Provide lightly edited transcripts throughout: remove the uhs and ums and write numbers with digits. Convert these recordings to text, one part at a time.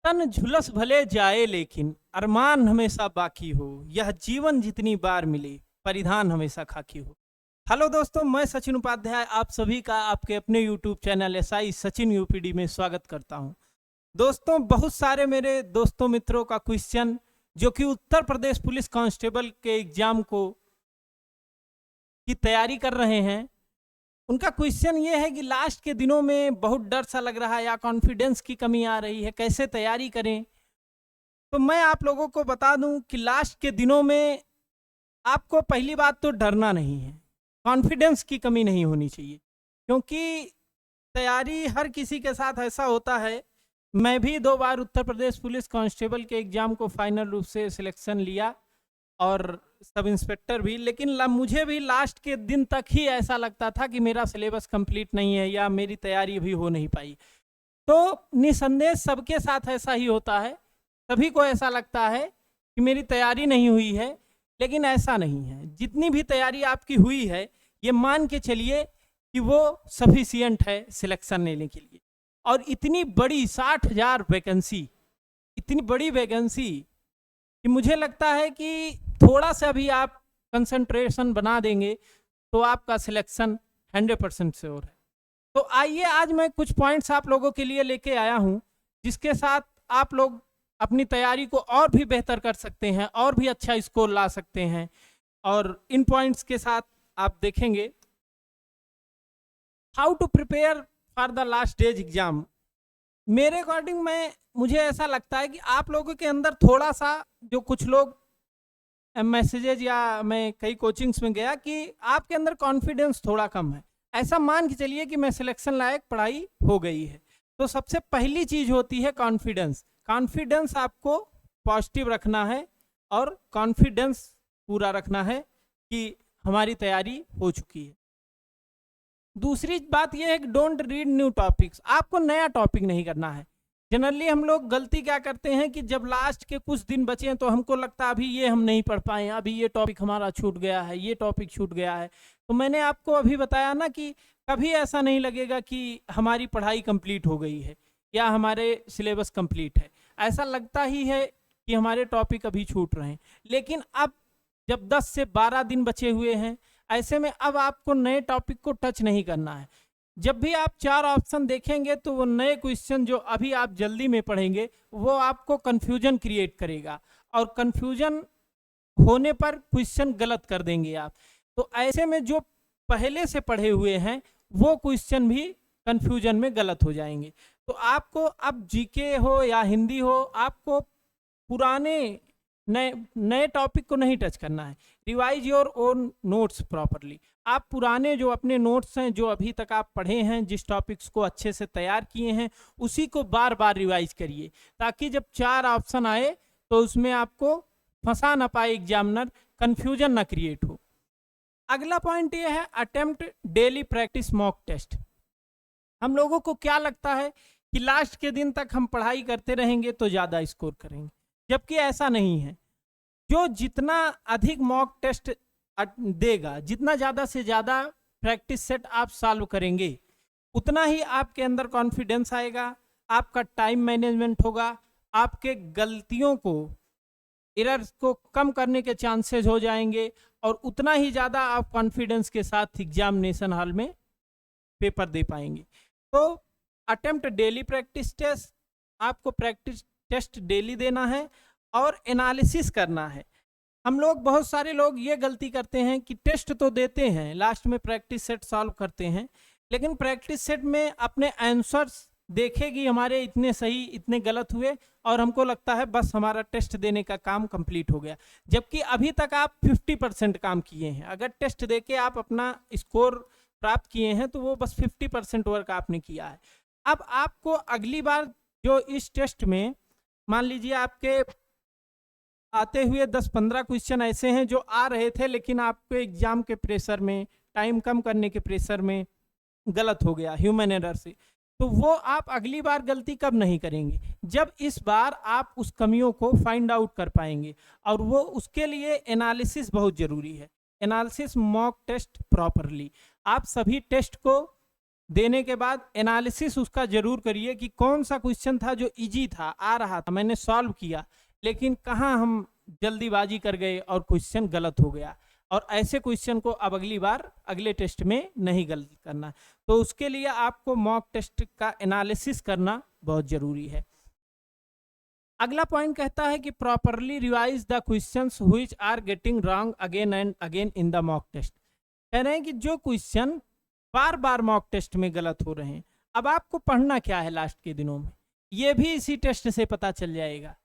तन झुलस भले जाए लेकिन अरमान हमेशा बाकी हो। यह जीवन जितनी बार मिले परिधान हमेशा खाकी हो। हेलो दोस्तों, मैं सचिन उपाध्याय आप सभी का आपके अपने YouTube channel SI Sachin UPD में स्वागत करता हूं। दोस्तों, बहुत सारे मेरे दोस्तों मित्रों का क्वेश्चन जो कि उत्तर प्रदेश पुलिस कांस्टेबल के एग्जाम को की तैयारी कर रहे हैं, उनका क्वेश्चन ये है कि लास्ट के दिनों में बहुत डर सा लग रहा है या कॉन्फिडेंस की कमी आ रही है, कैसे तैयारी करें। तो मैं आप लोगों को बता दूं कि लास्ट के दिनों में आपको पहली बात तो डरना नहीं है, कॉन्फिडेंस की कमी नहीं होनी चाहिए, क्योंकि तैयारी हर किसी के साथ ऐसा होता है। मैं भी 2 बार उत्तर प्रदेश पुलिस कांस्टेबल के एग्जाम को फाइनल रूप से सिलेक्शन लिया और सब इंस्पेक्टर भी, लेकिन मुझे भी लास्ट के दिन तक ही ऐसा लगता था कि मेरा सिलेबस कंप्लीट नहीं है या मेरी तैयारी भी हो नहीं पाई। तो निसंदेह सबके साथ ऐसा ही होता है, सभी को ऐसा लगता है कि मेरी तैयारी नहीं हुई है, लेकिन ऐसा नहीं है। जितनी भी तैयारी आपकी हुई है, ये मान के चलिए कि वो सफिशियंट है सिलेक्शन लेने के लिए। और इतनी बड़ी 60,000 वैकेंसी, इतनी बड़ी वैकेंसी कि मुझे लगता है कि थोड़ा सा भी आप कंसंट्रेशन बना देंगे तो आपका सिलेक्शन 100% श्योर है। तो आइए आज मैं कुछ पॉइंट्स आप लोगों के लिए लेके आया हूं, जिसके साथ आप लोग अपनी तैयारी को और भी बेहतर कर सकते हैं और भी अच्छा स्कोर ला सकते हैं। और इन पॉइंट्स के साथ आप देखेंगे how to prepare for the last days exam. मेरे अकॉर्डिंग मुझे ऐसा लगता है कि आप लोगों के अंदर थोड़ा सा, जो कुछ लोग मैसेजेज या मैं कई कोचिंग्स में गया कि आपके अंदर कॉन्फिडेंस थोड़ा कम है, ऐसा मान के चलिए कि मैं सिलेक्शन लायक पढ़ाई हो गई है। तो सबसे पहली चीज होती है कॉन्फिडेंस। कॉन्फिडेंस आपको पॉजिटिव रखना है और कॉन्फिडेंस पूरा रखना है कि हमारी तैयारी हो चुकी है। दूसरी बात यह है कि डोंट रीड न्यू टॉपिक्स। आपको नया टॉपिक नहीं करना है। जनरली हम लोग गलती क्या करते हैं कि जब लास्ट के कुछ दिन बचे हैं तो हमको लगता है अभी ये हम नहीं पढ़ पाए, अभी ये टॉपिक हमारा छूट गया है, ये टॉपिक छूट गया है। तो मैंने आपको अभी बताया ना कि कभी ऐसा नहीं लगेगा कि हमारी पढ़ाई कंप्लीट हो गई है या हमारे सिलेबस कंप्लीट है। ऐसा लगता ही है कि हमारे टॉपिक अभी छूट रहे हैं। लेकिन अब जब 10 से 12 दिन बचे हुए हैं, ऐसे में अब आपको नए टॉपिक को टच नहीं करना है। जब भी आप 4 ऑप्शन देखेंगे तो वो नए क्वेश्चन जो अभी आप जल्दी में पढ़ेंगे वो आपको कंफ्यूजन क्रिएट करेगा और कंफ्यूजन होने पर क्वेश्चन गलत कर देंगे आप। तो ऐसे में जो पहले से पढ़े हुए हैं वो क्वेश्चन भी कंफ्यूजन में गलत हो जाएंगे। तो आपको अब जीके हो या हिंदी हो, आपको पुराने नए नए टॉपिक को नहीं टच करना है। Revise your own notes properly. आप पुराने जो अपने नोट्स हैं, जो अभी तक आप पढ़े हैं, जिस टॉपिक्स को अच्छे से तैयार किए हैं, उसी को बार बार रिवाइज करिए, ताकि जब 4 ऑप्शन आए तो उसमें आपको फंसा ना पाए एग्जामिनर, कंफ्यूजन ना क्रिएट हो। अगला पॉइंट ये है attempt daily practice mock test. हम लोगों को क्या लगता है कि लास्ट के दिन तक हम पढ़ाई करते रहेंगे तो ज़्यादा स्कोर करेंगे, जबकि ऐसा नहीं है। जो जितना अधिक मॉक टेस्ट देगा, जितना ज़्यादा से ज़्यादा प्रैक्टिस सेट आप सॉल्व करेंगे, उतना ही आपके अंदर कॉन्फिडेंस आएगा, आपका टाइम मैनेजमेंट होगा, आपके गलतियों को, एरर्स को कम करने के चांसेस हो जाएंगे और उतना ही ज़्यादा आप कॉन्फिडेंस के साथ एग्जामिनेशन हॉल में पेपर दे पाएंगे। तो अटेम्प्ट डेली प्रैक्टिस टेस्ट, आपको प्रैक्टिस टेस्ट डेली देना है और एनालिसिस करना है। हम लोग, बहुत सारे लोग ये गलती करते हैं कि टेस्ट तो देते हैं, लास्ट में प्रैक्टिस सेट सॉल्व करते हैं, लेकिन प्रैक्टिस सेट में अपने आंसर्स देखेगी हमारे इतने सही इतने गलत हुए और हमको लगता है बस हमारा टेस्ट देने का काम कंप्लीट हो गया, जबकि अभी तक आप 50% काम किए हैं। अगर टेस्ट देके आप अपना स्कोर प्राप्त किए हैं तो वो बस 50% वर्क आपने किया है। अब आपको अगली बार जो इस टेस्ट में, मान लीजिए आपके आते हुए 10-15 क्वेश्चन ऐसे हैं जो आ रहे थे, लेकिन आपके एग्जाम के प्रेशर में, टाइम कम करने के प्रेशर में गलत हो गया ह्यूमन एरर से, तो वो आप अगली बार गलती कब नहीं करेंगे, जब इस बार आप उस कमियों को फाइंड आउट कर पाएंगे। और वो उसके लिए एनालिसिस बहुत जरूरी है। Analysis mock test properly. आप सभी टेस्ट को देने के बाद एनालिसिस उसका जरूर करिए कि कौन सा क्वेश्चन था जो इजी था, आ रहा था, मैंने सॉल्व किया, लेकिन कहाँ हम जल्दीबाजी कर गए और क्वेश्चन गलत हो गया। और ऐसे क्वेश्चन को अब अगली बार अगले टेस्ट में नहीं गलत करना। तो उसके लिए आपको मॉक टेस्ट का एनालिसिस करना बहुत जरूरी है। अगला पॉइंट कहता है कि properly revise the questions which are getting wrong again and again in the mock test. कह रहे हैं कि जो क्वेश्चन बार बार मॉक टेस्ट में गलत हो रहे हैं, अब आपको पढ़ना क्या है लास्ट के दिनों में, ये भी इसी टेस्ट से पता चल जाएगा।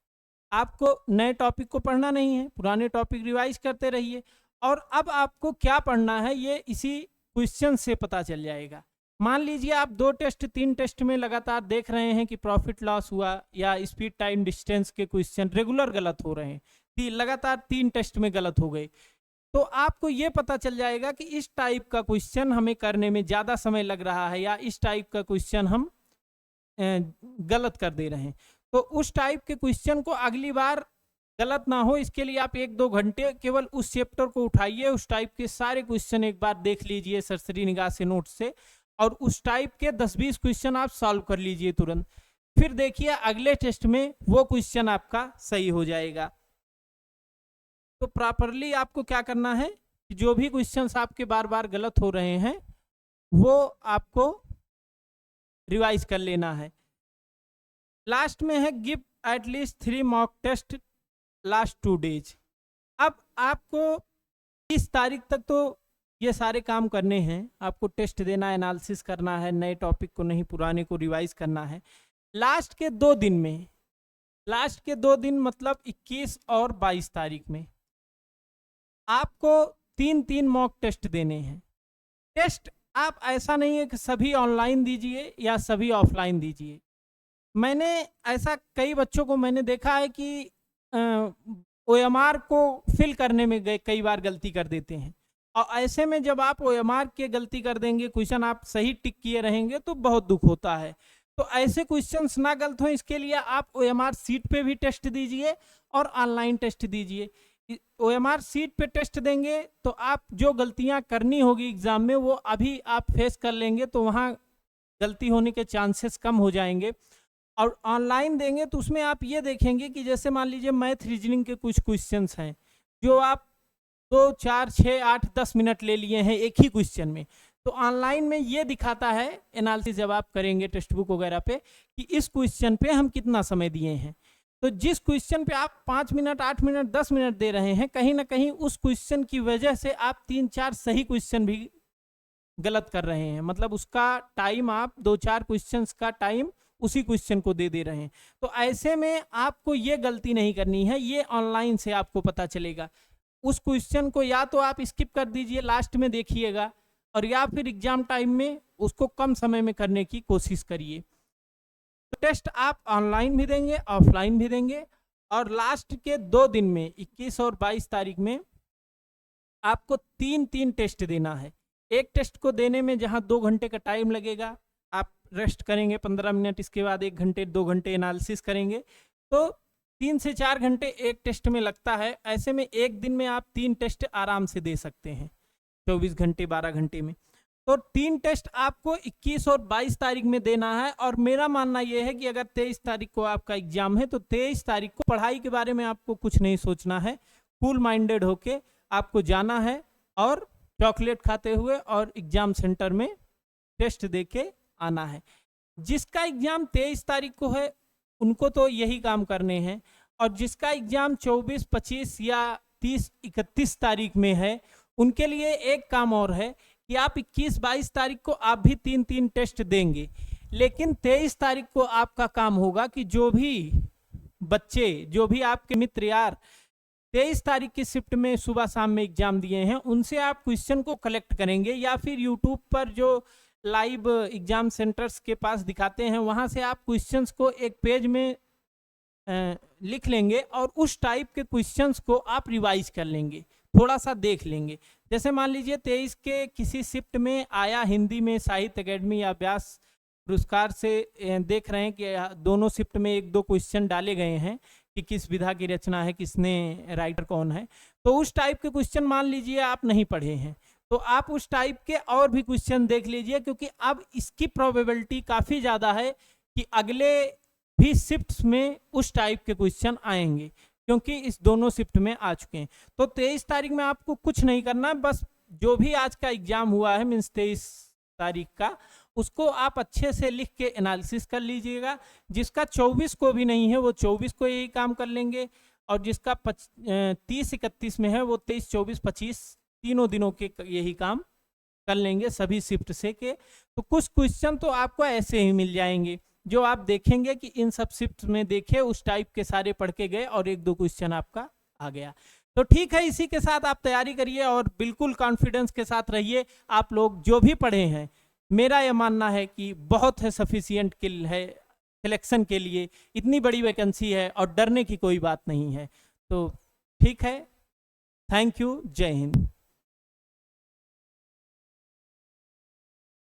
आपको नए टॉपिक को पढ़ना नहीं है, पुराने टॉपिक रिवाइज करते रहिए, और अब आपको क्या पढ़ना है ये इसी क्वेश्चन से पता चल जाएगा। मान लीजिए आप 2 टेस्ट 3 टेस्ट में लगातार देख रहे हैं कि प्रॉफिट लॉस हुआ या स्पीड टाइम डिस्टेंस के क्वेश्चन रेगुलर गलत हो रहे हैं, लगातार 3 टेस्ट में गलत हो गए, तो आपको ये पता चल जाएगा कि इस टाइप का क्वेश्चन हमें करने में ज़्यादा समय लग रहा है या इस टाइप का क्वेश्चन हम गलत कर दे रहे हैं। तो उस टाइप के क्वेश्चन को अगली बार गलत ना हो, इसके लिए आप 1-2 घंटे केवल उस चैप्टर को उठाइए, उस टाइप के सारे क्वेश्चन एक बार देख लीजिए सरसरी निगाह से नोट से, और उस टाइप के 10-20 क्वेश्चन आप सॉल्व कर लीजिए तुरंत। फिर देखिए अगले टेस्ट में वो क्वेश्चन आपका सही हो जाएगा। तो प्रॉपरली आपको क्या करना है कि जो भी क्वेश्चंस आपके बार बार गलत हो रहे हैं वो आपको रिवाइज कर लेना है। लास्ट में है give at least 3 mock test last 2 days. अब आपको 30 तारीख तक तो ये सारे काम करने हैं, आपको टेस्ट देना, एनालिसिस करना है, नए टॉपिक को नहीं पुराने को रिवाइज करना है। लास्ट के 2 दिन में, लास्ट के 2 दिन मतलब 21 और 22 तारीख में आपको 3-3 मॉक टेस्ट देने हैं। टेस्ट आप ऐसा नहीं है कि सभी ऑनलाइन दीजिए या सभी ऑफलाइन दीजिए। मैंने ऐसा कई बच्चों को मैंने देखा है कि OMR को फिल करने में कई बार गलती कर देते हैं, और ऐसे में जब आप OMR के गलती कर देंगे, क्वेश्चन आप सही टिक किए रहेंगे तो बहुत दुख होता है। तो ऐसे क्वेश्चंस ना गलत हो, इसके लिए आप OMR सीट पे भी टेस्ट दीजिए और ऑनलाइन टेस्ट दीजिए। OMR सीट पे टेस्ट देंगे तो आप जो गलतियां करनी होगी एग्जाम में वो अभी आप फेस कर लेंगे, तो वहाँ गलती होने के चांसेस कम हो जाएंगे। और ऑनलाइन देंगे तो उसमें आप ये देखेंगे कि जैसे मान लीजिए मैथ रीजनिंग के कुछ क्वेश्चंस हैं जो आप 2, 4, 6, 8, 10 मिनट ले लिए हैं एक ही क्वेश्चन में, तो ऑनलाइन में ये दिखाता है एनालिसिस जब आप करेंगे टेक्स्ट बुक वगैरह पे कि इस क्वेश्चन पे हम कितना समय दिए हैं। तो जिस क्वेश्चन पे आप 5 मिनट, 8 मिनट, 10 मिनट दे रहे हैं, कहीं ना कहीं उस क्वेश्चन की वजह से आप 3-4 सही क्वेश्चन भी गलत कर रहे हैं, मतलब उसका टाइम आप 2-4 क्वेश्चंस का टाइम उसी क्वेश्चन को दे रहे हैं। तो ऐसे में आपको ये गलती नहीं करनी है, ये ऑनलाइन से आपको पता चलेगा। उस क्वेश्चन को या तो आप स्किप कर दीजिए, लास्ट में देखिएगा, और या फिर एग्जाम टाइम में उसको कम समय में करने की कोशिश करिए। तो टेस्ट आप ऑनलाइन भी देंगे, ऑफलाइन भी देंगे, और लास्ट के 2 दिन में 21 और 22 तारीख में आपको 3-3 टेस्ट देना है। एक टेस्ट को देने में जहां 2 घंटे का टाइम लगेगा, आप रेस्ट करेंगे 15 मिनट, इसके बाद 1 घंटे 2 घंटे एनालिसिस करेंगे, तो 3 से 4 घंटे एक टेस्ट में लगता है। ऐसे में एक दिन में आप 3 टेस्ट आराम से दे सकते हैं 24 घंटे 12 घंटे में। तो 3 टेस्ट आपको 21 और 22 तारीख में देना है। और मेरा मानना यह है कि अगर 23 तारीख को आपका एग्जाम है तो 23 तारीख को पढ़ाई के बारे में आपको कुछ नहीं सोचना है, कूल माइंडेड होके आपको जाना है और चॉकलेट खाते हुए और एग्जाम सेंटर में टेस्ट देके आना है। जिसका एग्जाम 23 तारीख को है उनको तो यही काम करने हैं, और जिसका एग्जाम 24, 25 या 30, 31 तारीख में है उनके लिए एक काम और है कि आप 21, 22 तारीख को आप भी 3-3 टेस्ट देंगे, लेकिन 23 तारीख को आपका काम होगा कि जो भी बच्चे, जो भी आपके मित्र यार 23 तारीख की शिफ्ट में सुबह शाम में एग्जाम दिए हैं, उनसे आप क्वेश्चन को कलेक्ट करेंगे, या फिर यूट्यूब पर जो लाइव एग्जाम सेंटर्स के पास दिखाते हैं वहां से आप क्वेश्चंस को एक पेज में लिख लेंगे और उस टाइप के क्वेश्चंस को आप रिवाइज कर लेंगे, थोड़ा सा देख लेंगे। जैसे मान लीजिए 23 के किसी शिफ्ट में आया हिंदी में साहित्य अकेडमी या व्यास पुरस्कार से देख रहे हैं कि दोनों शिफ्ट में 1-2 क्वेश्चन डाले गए हैं कि किस विधा की रचना है, किसने राइटर कौन है, तो उस टाइप के क्वेश्चन मान लीजिए आप नहीं पढ़े हैं, तो आप उस टाइप के और भी क्वेश्चन देख लीजिए, क्योंकि अब इसकी प्रोबेबिलिटी काफ़ी ज़्यादा है कि अगले भी शिफ्ट्स में उस टाइप के क्वेश्चन आएंगे, क्योंकि इस दोनों शिफ्ट में आ चुके हैं। तो 23 तारीख में आपको कुछ नहीं करना, बस जो भी आज का एग्जाम हुआ है मीन्स 23 तारीख का, उसको आप अच्छे से लिख के एनालिसिस कर लीजिएगा। जिसका 24 को भी नहीं है वो 24 को यही काम कर लेंगे, और जिसका 30-31 में है वो 23, 24, 25 तीनों दिनों के यही काम कर लेंगे सभी शिफ्ट से के। तो कुछ क्वेश्चन तो आपको ऐसे ही मिल जाएंगे जो आप देखेंगे कि इन सब शिफ्ट में देखे उस टाइप के सारे पढ़ के गए और 1-2 क्वेश्चन आपका आ गया। तो ठीक है, इसी के साथ आप तैयारी करिए और बिल्कुल कॉन्फिडेंस के साथ रहिए। आप लोग जो भी पढ़े हैं, मेरा यह मानना है कि बहुत है, सफिशिएंट किल है सिलेक्शन के लिए। इतनी बड़ी वैकेंसी है और डरने की कोई बात नहीं है। तो ठीक है, थैंक यू, जय हिंद।